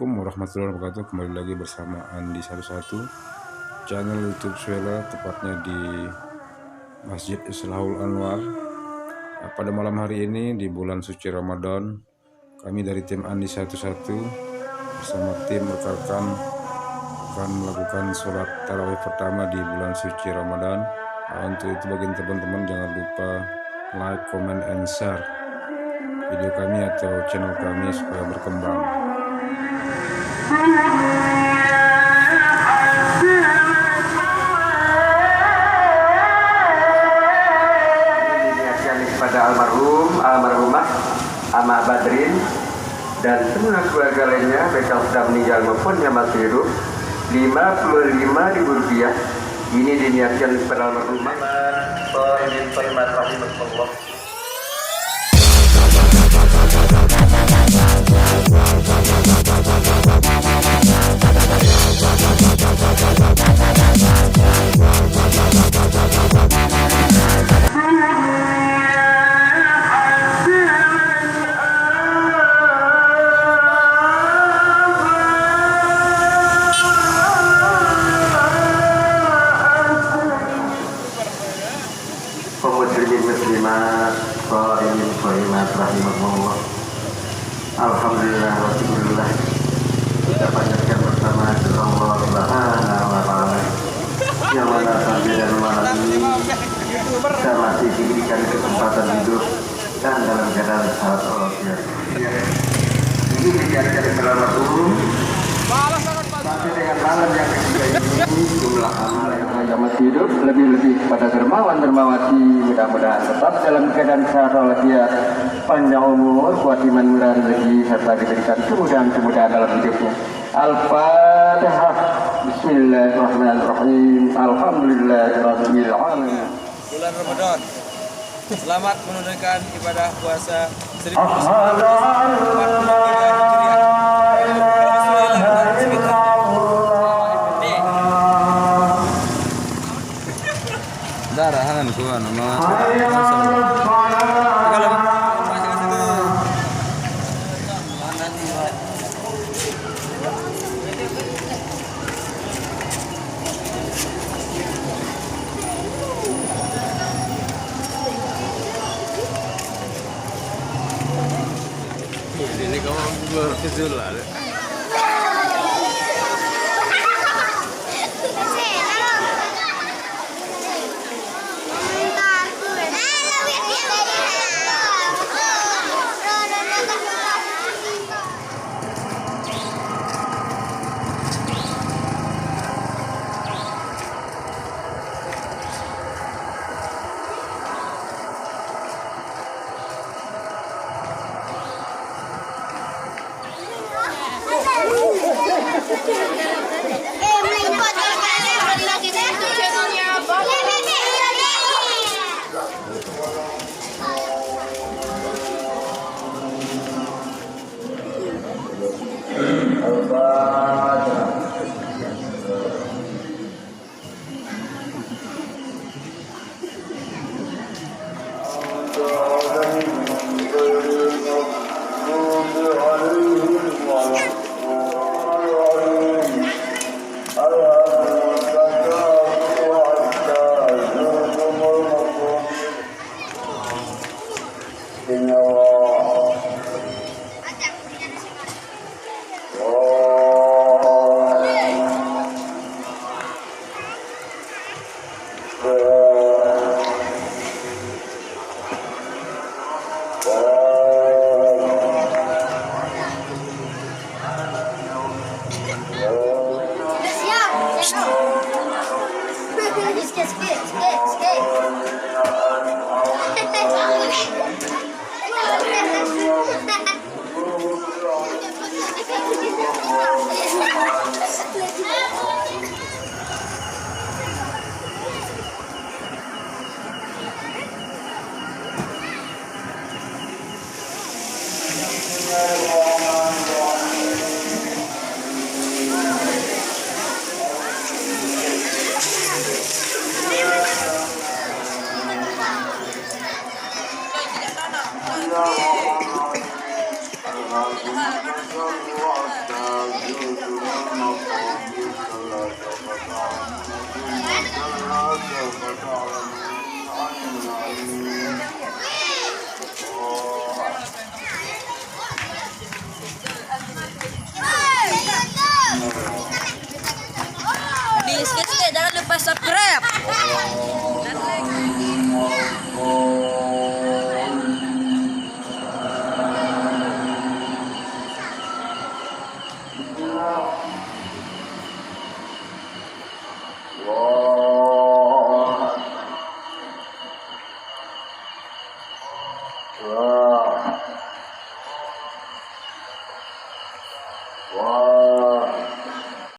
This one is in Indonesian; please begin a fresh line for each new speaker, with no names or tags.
Assalamualaikum warahmatullahi wabarakatuh. Kembali lagi bersama Andi 11 channel YouTube Suela, tepatnya di Masjid Islahul Anwar. Pada malam hari ini di bulan suci Ramadan, kami dari tim Andi 11 bersama tim rekan akan melakukan sholat tarawih pertama di bulan suci Ramadan. Untuk itu bagi teman-teman jangan lupa like, comment, and share video kami atau channel kami supaya berkembang.
Diniatkan kepada almarhumah Ama Badrin dan semua keluarga lainnya, baik yang sudah meninggal maupun yang masih hidup, Rp55.000. Ini diniatkan kepada almarhumah. Muslimat, qaimin qaimat rahimahullah. Alhamdulillah wa syukurillah. Kita panjatkan bersama Allah Subhanahu wa ta'ala yang mana sampai dan malam ini kita masih diberikan kesempatan hidup dan dalam keadaan sehat walafiat. Ini dijadikan almarhum sampai dengan malam yang ketiga ini, jumlah amal yang masih hidup lebih-lebih pada dermawan-dermawati, mudah-mudahan tetap dalam keadaan sehat walafiat, panjang umur, kuat iman, murah rezeki, serta diberikan kemudahan-kemudahan dalam hidupnya. Al-Fatihah. Bismillahirrahmanirrahim. Alhamdulillahirabbil alamin.
Bulan Ramadan. Selamat menunaikan ibadah puasa 1443 darahan kuan ini kamu berkecil lah.
Di skip jangan lupa subscribe.